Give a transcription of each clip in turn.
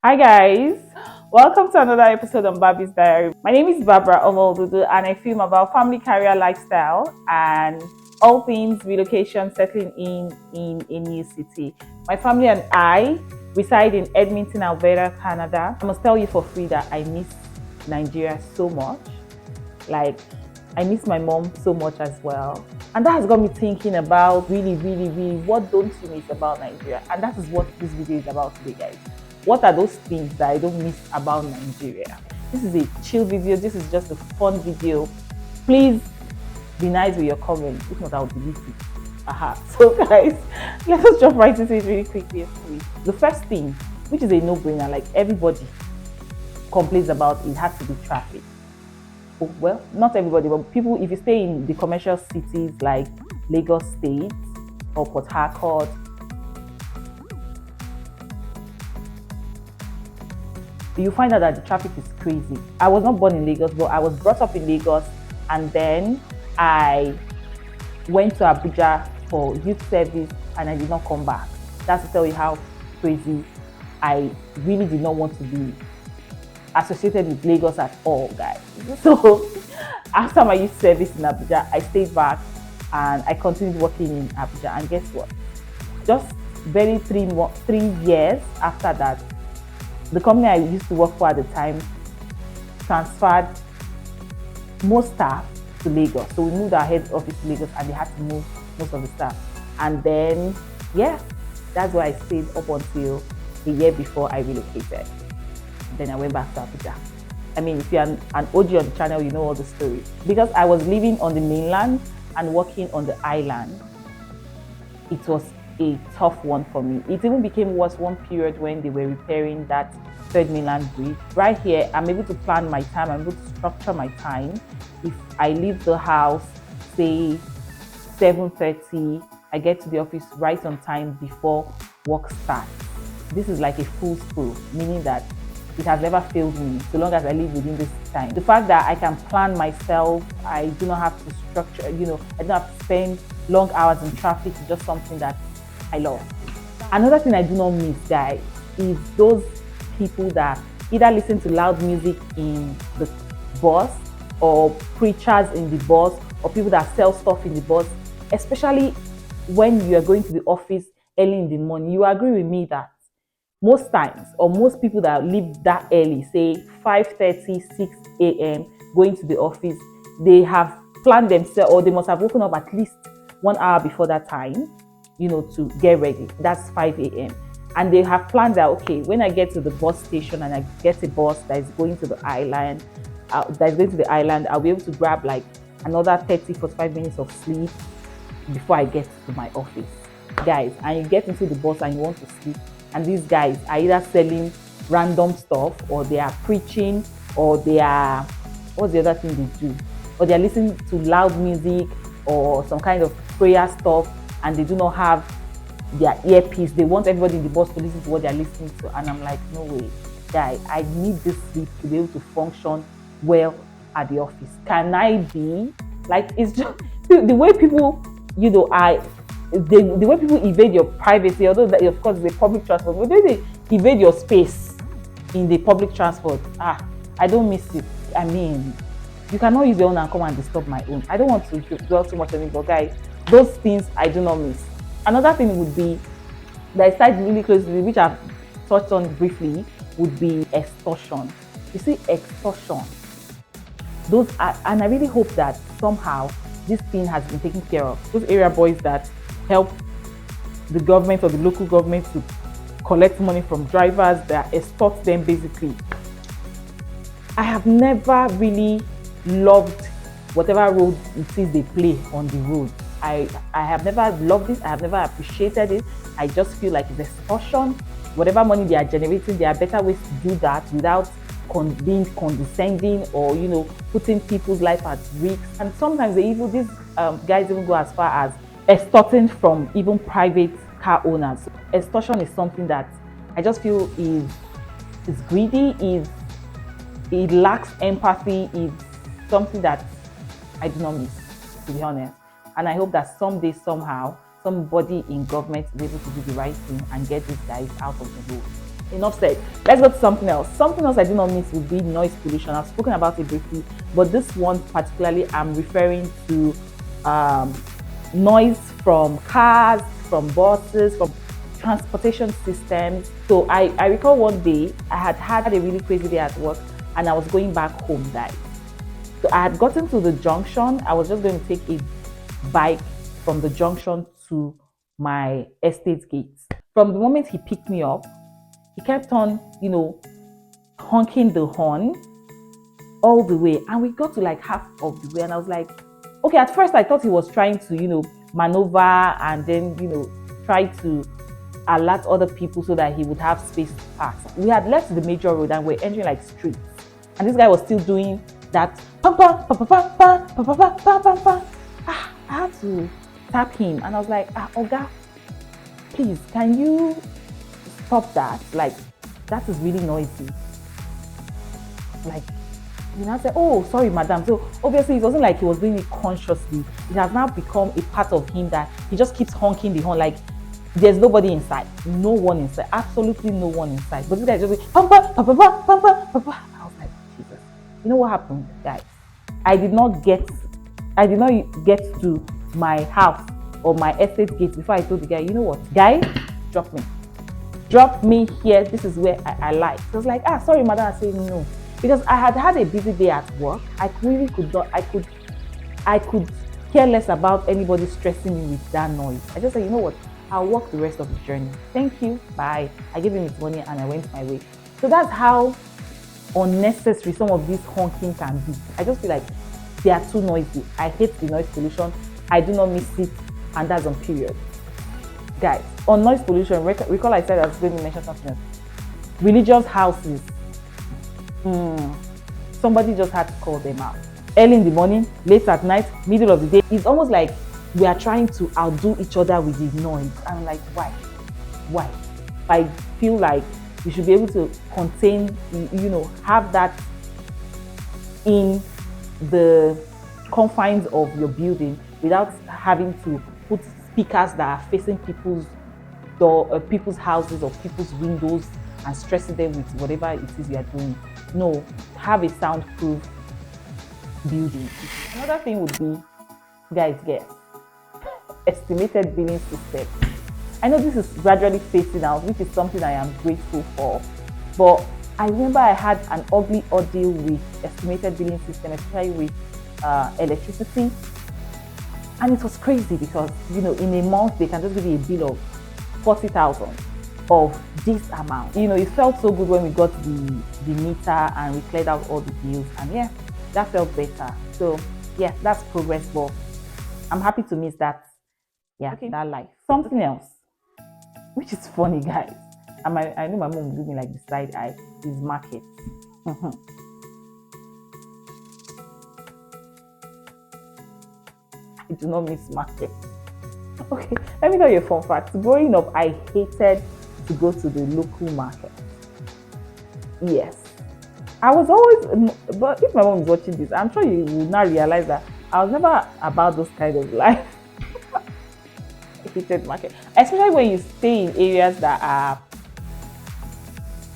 Hi guys, welcome to another episode of Barbie's Diary. My name is Barbara Omodudu and I film about family, career, lifestyle and all things relocation, settling in a new city. My family and I reside in Edmonton, Alberta, Canada. I must tell you for free that I miss Nigeria so much. Like, I miss my mom so much as well. And that has got me thinking about really, what don't you miss about Nigeria? And that is what this video is about today, guys. What are those things that I don't miss about Nigeria? This is a chill video. This is just a fun video. Please be nice with your comments. If not, I'll delete it. Aha. So guys, let us jump right into it really quickly. The first thing, which is a no-brainer, like everybody complains about, it has to be traffic. Well, not everybody, but people, if you stay in the commercial cities like Lagos State or Port Harcourt, you find out that the traffic is crazy. I was not born in Lagos, but I was brought up in Lagos, and then I went to Abuja for youth service and I did not come back. That's to tell you how crazy. I really did not want to be associated with Lagos at all, guys. So after my youth service in Abuja, I stayed back and I continued working in Abuja. And guess what? Just barely 3 years after that, the company I used to work for at the time transferred most staff to Lagos. So we moved our head office to Lagos and they had to move most of the staff. And then, yeah, that's why I stayed up until the year before I relocated. Then I went back to Abuja. I mean, if you're an OG on the channel, you know all the story. Because I was living on the mainland and working on the island, it was a tough one for me. It even became worse one period when they were repairing that third mainland bridge. Right here, I'm able to plan my time, I'm able to structure my time. If I leave the house, say 7:30, I get to the office right on time before work starts. This is like a fool's proof, meaning that it has never failed me so long as I live within this time. The fact that I can plan myself, I do not have to structure, I don't have to spend long hours in traffic, is just something that I love. Another thing I do not miss, guys, is those people that either listen to loud music in the bus or preachers in the bus or people that sell stuff in the bus, especially when you are going to the office early in the morning. You agree with me that most times, or most people that leave that early, say 5:30, 6 a.m., going to the office, they have planned themselves, or they must have woken up at least 1 hour before that time, to get ready. That's 5 a.m. And they have planned that, okay, when I get to the bus station and I get a bus that is going to the island, I'll be able to grab like another 30, 45 minutes of sleep before I get to my office. Guys, and you get into the bus and you want to sleep, and these guys are either selling random stuff, or they are preaching, or they are, what's the other thing they do? Or they are listening to loud music or some kind of prayer stuff, and they do not have their earpiece. They want everybody in the bus to listen to what they are listening to. And I'm like, no way, guy, I need this sleep to be able to function well at the office. Can I be like, it's just the way people, the way people evade your privacy, although that of course is a public transport, but they evade your space in the public transport. I don't miss it. I mean, you cannot use your own and come and disturb my own. I don't want to dwell too much on it, but guys, those things I do not miss. Another thing would be that I tied really closely, which I've touched on briefly, would be extortion. You see, extortion. And I really hope that somehow this thing has been taken care of. Those area boys that help the government or the local government to collect money from drivers, that extort them basically. I have never really loved whatever role it is they play on the road. I have never loved it. I have never appreciated it. I just feel like it's extortion. Whatever money they are generating, there are better ways to do that without being condescending or putting people's life at risk. And sometimes these guys even go as far as extorting from even private car owners. Extortion is something that I just feel is greedy, it lacks empathy, it's something that I do not miss, to be honest. And I hope that someday, somehow, somebody in government is able to do the right thing and get these guys out of the road. enough said. Let's go to something else. Something else I do not miss would be noise pollution. I've spoken about it briefly, but this one particularly, I'm referring to um, noise from cars, from buses, from transportation systems. So I recall one day I had a really crazy day at work, and I was going back home, guys. So I had gotten to the junction. I was just going to take a bike from the junction to my estate gates. From the moment he picked me up, he kept on, honking the horn all the way. And we got to like half of the way. And I was like, okay, at first I thought he was trying to, maneuver and then, try to alert other people so that he would have space to pass. We had left the major road and we're entering like streets. And this guy was still doing that. I had to tap him. And I was like, Oga, please, can you stop that? Like, that is really noisy. Like, I said, oh, sorry, madam. So obviously it wasn't like he was doing it consciously. It has now become a part of him that he just keeps honking the horn like there's nobody inside. No one inside. Absolutely no one inside. But this guy just like, pampa, pampa, pampa, pampa. I was like, Jesus. You know what happened, guys? I did not get to my house or my estate gate before I told the guy, you know what, guy, drop me. Drop me here. This is where I like. So I was like, sorry, madam. I said no. Because I had a busy day at work. I really could not, I could care less about anybody stressing me with that noise. I just said, you know what, I'll walk the rest of the journey. Thank you, bye. I gave him his money and I went my way. So that's how unnecessary some of these honking can be. I just feel like they are too noisy. I hate the noise pollution. I do not miss it, and that's on period. Guys, on noise pollution, recall I said I was going to mention something else. Religious houses. Somebody just had to call them out. Early in the morning, late at night, middle of the day. It's almost like we are trying to outdo each other with the noise. I'm like, why? Why? I feel like you should be able to contain, have that in the confines of your building without having to put speakers that are facing people's people's houses or people's windows and stressing them with whatever it is you are doing. No, have a soundproof building. Another thing would be, guys, estimated billing system. I know this is gradually phasing out, which is something I am grateful for. But I remember I had an ugly ordeal with estimated billing system, especially with electricity. And it was crazy because, in a month, they can just give you a bill of 40,000 of this amount. It felt so good when we got the meter and we cleared out all the bills. And yeah, that felt better. So yeah, that's progress, but I'm happy to miss that. Yeah, okay. That life. Something else, which is funny, guys. And I know my mom will give me like the side eye, is market. I do not miss market. Okay, let me tell you a fun fact. Growing up, I hated to go to the local market. Yes. I was always, but if my mom is watching this, I'm sure you will now realize that I was never about those kind of life. I hated market. Especially when you stay in areas that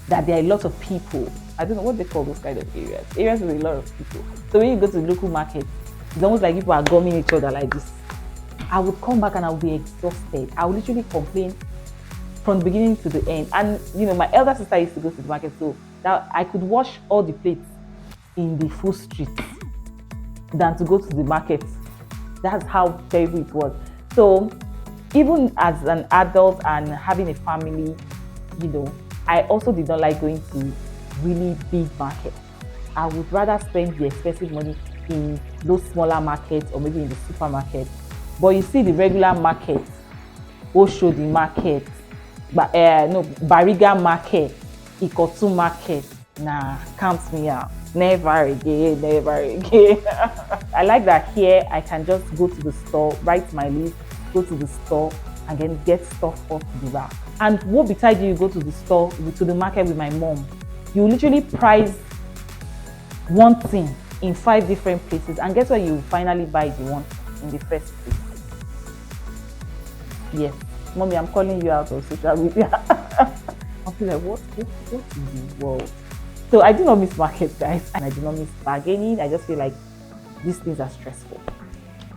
there are a lot of people. I don't know what they call those kind of areas. Areas with a lot of people. So when you go to the local market, it's almost like people are gumming each other like this. I would come back and I would be exhausted. I would literally complain from the beginning to the end. And my elder sister used to go to the market, so that I could wash all the plates in the full street than to go to the market. That's how terrible it was. So even as an adult and having a family, I also did not like going to really big markets. I would rather spend the expensive money in those smaller markets or maybe in the supermarket. But you see the regular market, Oshodi market, Bariga market, Ikotu market, nah, count me out. Never again, never again. I like that here I can just go to the store, write my list, go to the store, and then get stuff off the rack. And what besides you go to the store, to the market with my mom, you literally price one thing in 5 different places, and guess what, you finally buy the one in the first place. Yes, mommy, I'm calling you out on social media. be like, what in the world? So I do not miss market, guys, and I do not miss bargaining. I just feel like these things are stressful.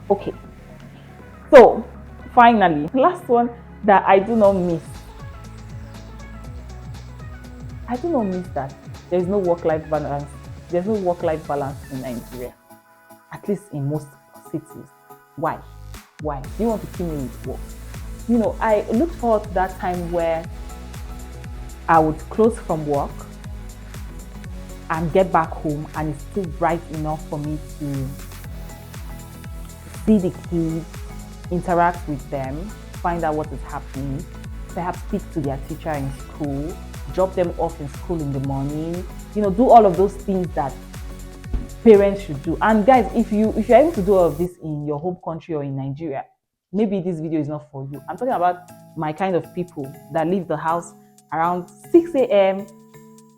Okay, so finally, last one that I do not miss. I do not miss that there is no work-life balance. There's no work-life balance in Nigeria, at least in most cities. Why? Why? Do you want to kill me with work? You know, I look forward to that time where I would close from work and get back home, and it's still bright enough for me to see the kids, interact with them, find out what is happening, perhaps speak to their teacher in school, drop them off in school in the morning, you know, do all of those things that parents should do. And guys, if you're able to do all of this in your home country or in Nigeria, maybe this video is not for you. I'm talking about my kind of people that leave the house around 6 a.m.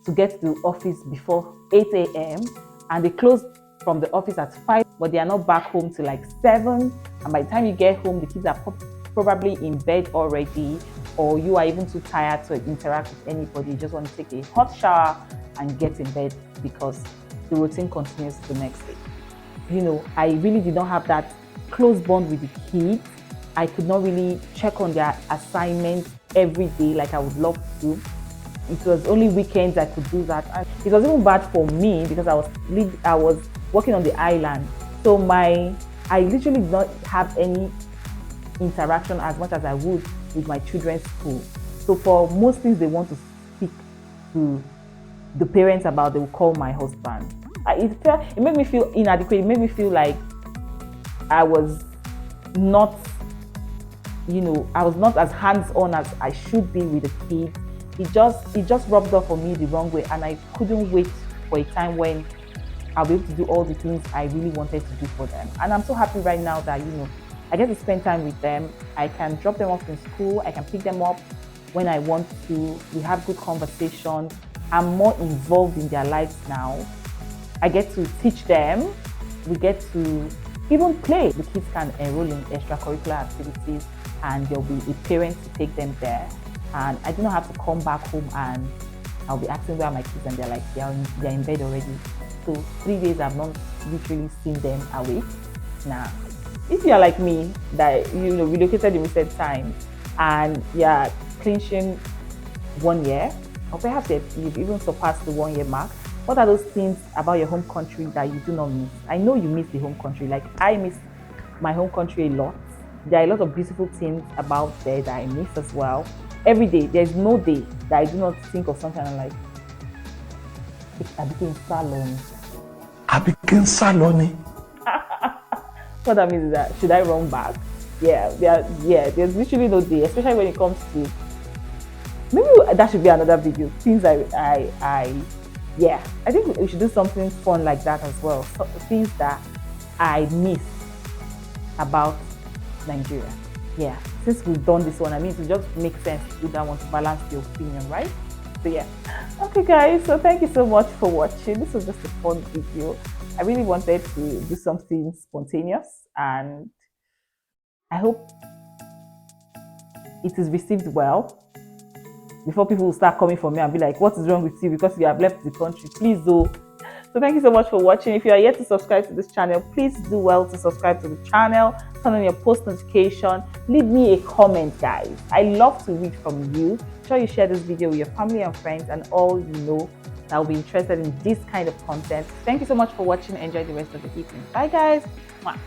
to get to the office before 8 a.m. and they close from the office at 5, but they are not back home till like 7. And by the time you get home, the kids are probably in bed already, or you are even too tired to interact with anybody. You just want to take a hot shower and get in bed because the routine continues the next day. You know, I really did not have that close bond with the kids. I could not really check on their assignments every day like I would love to. It was only weekends I could do that, and it was even bad for me because I was working on the island, so I literally did not have any interaction as much as I would with my children's school. So for most things they want to speak to the parents about, they will call my husband. It made me feel inadequate. It made me feel like I was not, I was not as hands-on as I should be with the kids. It just rubbed off on me the wrong way, and I couldn't wait for a time when I'll be able to do all the things I really wanted to do for them. And I'm so happy right now that, I get to spend time with them. I can drop them off in school. I can pick them up when I want to. We have good conversations. I'm more involved in their lives now. I get to teach them. We get to even play. The kids can enroll in extracurricular activities, and there'll be a parent to take them there. And I do not have to come back home and I'll be asking where are my kids, and they're like, they're in bed already. So 3 days I've not literally seen them awake. Now, if you're like me, that relocated in recent time and you're clinching 1 year, or perhaps you've even surpassed the 1 year mark, what are those things about your home country that you do not miss? I know you miss the home country. Like, I miss my home country a lot. There are a lot of beautiful things about there that I miss as well. Every day, there's no day that I do not think of something and like, I became salon. What that means is that, should I run back? Yeah, there's literally no day, especially when it comes to, maybe that should be another video. Things I think we should do something fun like that as well. So, things that I miss about Nigeria. Yeah, since we've done this one, I mean, it just makes sense to do that one to balance the opinion, right? So yeah. Okay guys, so thank you so much for watching. This was just a fun video. I really wanted to do something spontaneous, and I hope it is received well before people will start coming for me and be like, what is wrong with you because you have left the country? Please do. So thank you so much for watching. If you are yet to subscribe to this channel, please do well to subscribe to the channel, turn on your post notification, leave me a comment, guys. I love to read from you. Make sure you share this video with your family and friends and all you know that will be interested in this kind of content. Thank you so much for watching. Enjoy the rest of the evening. Bye guys. Mwah.